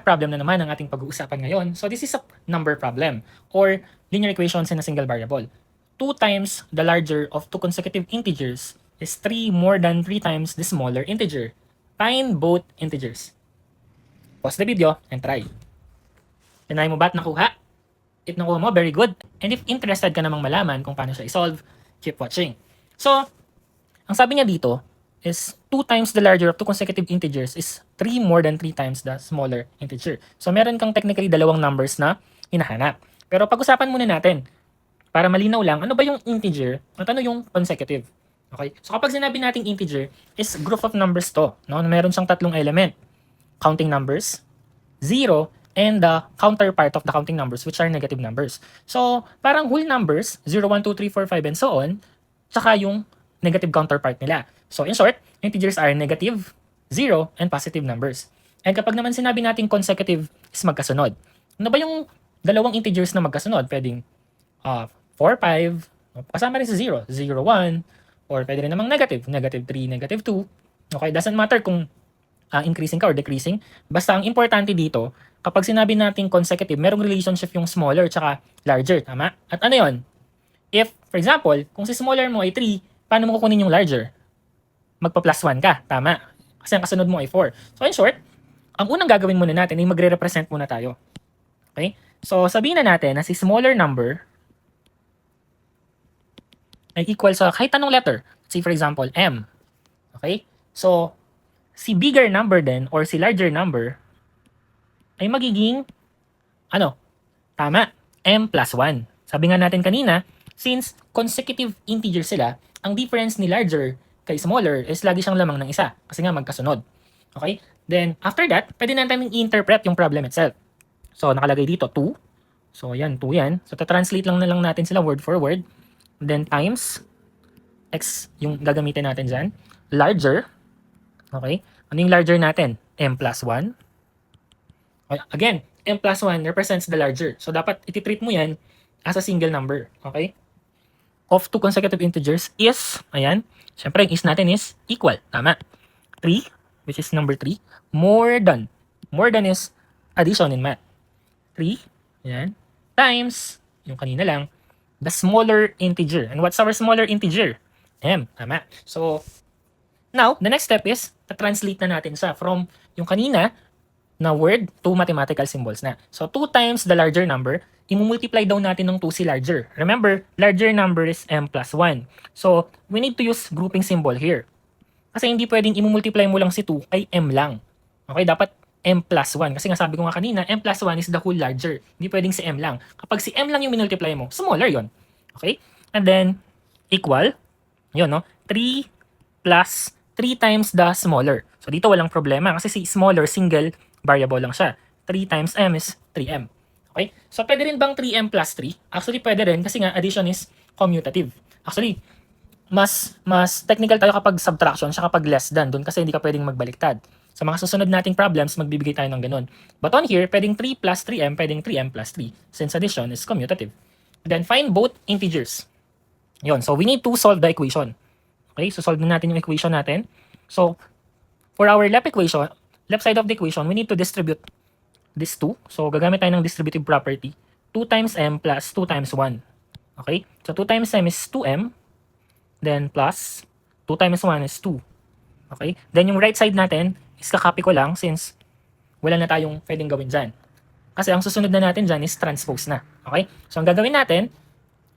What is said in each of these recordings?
math problem na naman ang ating pag-uusapan ngayon. So this is a number problem or linear equations in a single variable. 2 times the larger of two consecutive integers is 3 more than 3 times the smaller integer. Find both integers. Pause the video and try. Tinry mo ba at nakuha? If nakuha mo, very good. And if interested ka namang malaman kung paano siya i-solve, keep watching. So, ang sabi niya dito is 2 times the larger of two consecutive integers is 3 more than 3 times the smaller integer. So, meron kang technically dalawang numbers na hinahanap. Pero pag-usapan muna natin, para malinaw lang, ano ba yung integer at ano yung consecutive. Okay? So, kapag sinabi nating integer, is group of numbers to. No? Meron siyang tatlong element. Counting numbers, 0, and the counterpart of the counting numbers, which are negative numbers. So, parang whole numbers, 0, 1, 2, 3, 4, 5, and so on, tsaka yung negative counterpart nila. So, in short, integers are negative, 0, and positive numbers. And kapag naman sinabi natin consecutive is magkasunod. Ano ba yung dalawang integers na magkasunod? Pwedeng 4, 5, kasama rin sa 0, 0, 1, or pwede rin namang negative, negative 3, negative 2. Okay, doesn't matter kung increasing ka or decreasing. Basta ang importante dito, kapag sinabi natin consecutive, merong relationship yung smaller tsaka larger, tama? At ano yon? If, for example, kung si smaller mo ay 3, paano mo kukunin yung larger? Magpa-plus 1 ka, tama? Kasi ang kasunod mo ay 4. So in short, ang unang gagawin muna natin ay magre-represent muna tayo. Okay? So sabihin na natin na si smaller number ay equal sa kahit anong letter. Say for example, M. Okay? So, si bigger number din or si larger number ay magiging tama, M plus 1. Sabi nga natin kanina, since consecutive integer sila, ang difference ni larger kay smaller is lagi siyang lamang ng isa kasi nga magkasunod. Okay? Then, after that, pwede natin i-interpret yung problem itself. So, nakalagay dito 2. So, yan, 2 yan. So, translate lang na lang natin sila word for word. Then, times x yung gagamitin natin dyan. Larger. Okay? Ano yung larger natin? M plus 1. Okay. Again, M plus 1 represents the larger. So, dapat iti-treat mo yan as a single number. Okay? Of two consecutive integers is, ayan, syempre yung is natin is equal. Tama. 3, which is number 3, more than. More than is addition in math. 3, ayan, times, yung kanina lang, the smaller integer. And what's our smaller integer? M. Tama. So, now, the next step is, translate na natin siya from yung kanina na word to mathematical symbols na. So, 2 times the larger number, i-multiply daw natin ng 2 si larger. Remember, larger number is M plus 1. So, we need to use grouping symbol here. Kasi hindi pwedeng i-multiply mo lang si 2 ay M lang. Okay, dapat M plus 1. Kasi nga sabi ko nga kanina, M plus 1 is the whole larger. Hindi pwedeng si M lang. Kapag si M lang yung minultiply mo, smaller yon. Okay? And then, equal, yun, no? 3 plus 3 times the smaller. So, dito walang problema kasi si smaller, single variable lang siya. 3 times M is 3M. Okay? So, pwede rin bang 3M plus 3? Actually, pwede rin kasi nga addition is commutative. Actually, mas technical tayo kapag subtraction siya kapag less than dun kasi hindi ka pwedeng magbaliktad. Sa mga susunod nating problems, magbibigay tayo ng ganun. But on here, pwedeng 3 plus 3M, pwedeng 3M plus 3 since addition is commutative. Then, find both integers. Yun. So, we need to solve the equation. Okay? So, solve na natin yung equation natin. So, for our left equation, left side of the equation, we need to distribute this 2. So, gagamit tayo ng distributive property. 2 times M plus 2 times 1. Okay? So, 2 times M is 2M. Then, plus 2 times 1 is 2. Okay? Then, yung right side natin, is kakopy ko lang since wala na tayong pwedeng gawin dyan. Kasi ang susunod na natin dyan is transpose na. Okay? So, ang gagawin natin,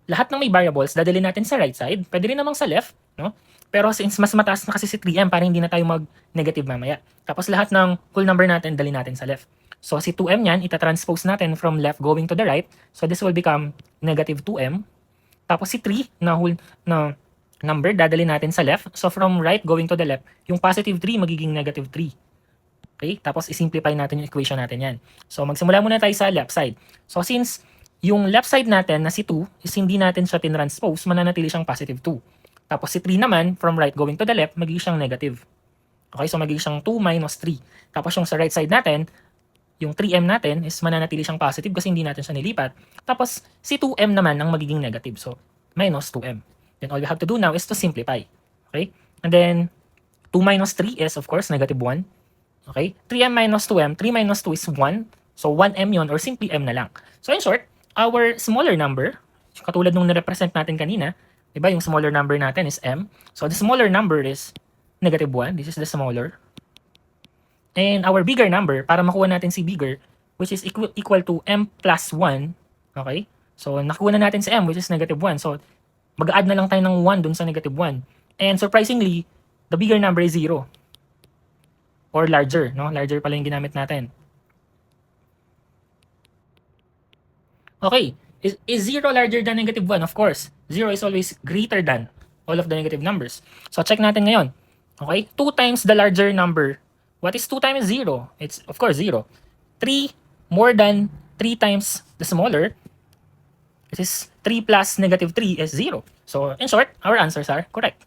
lahat ng may variables, dadalhin natin sa right side. Pwede rin namang sa left, no? Pero since mas mataas na kasi si 3M, parang hindi na tayo mag-negative mamaya. Tapos lahat ng whole number natin, dalhin natin sa left. So si 2M yan, itatranspose natin from left going to the right. So this will become negative 2M. Tapos si 3 na whole na number, dadalhin natin sa left. So from right going to the left, yung positive 3 magiging negative 3. Okay? Tapos isimplify natin yung equation natin yan. So magsimula muna tayo sa left side. So since yung left side natin na si 2 is hindi natin siya tinranspose, mananatili siyang positive 2. Tapos si 3 naman, from right going to the left, magiging siyang negative. Okay, so magiging siyang 2 minus 3. Tapos yung sa right side natin, yung 3M natin is mananatili siyang positive kasi hindi natin siya nilipat. Tapos si 2M naman ang magiging negative. So minus 2M. Then all we have to do now is to simplify. Okay? And then 2 minus 3 is of course negative 1. Okay? 3m minus 2m, 3 minus 2 is 1. So 1m yon or simply m na lang. So in short, our smaller number, katulad nung na-represent natin kanina, di ba yung smaller number natin is m. So the smaller number is negative 1. This is the smaller. And our bigger number, para makuha natin si bigger, which is equal to m plus 1. Okay? So nakuha na natin si m, which is negative 1. So mag-add na lang tayo ng 1 dun sa negative 1. And surprisingly, the bigger number is 0. Or larger, no? Larger pala yung ginamit natin. Okay, is 0 larger than negative 1? Of course, 0 is always greater than all of the negative numbers. So check natin ngayon. Okay, 2 times the larger number. What is 2 times 0? It's of course 0. 3 more than 3 times the smaller, which is 3 plus negative 3 is 0. So in short, our answers are correct.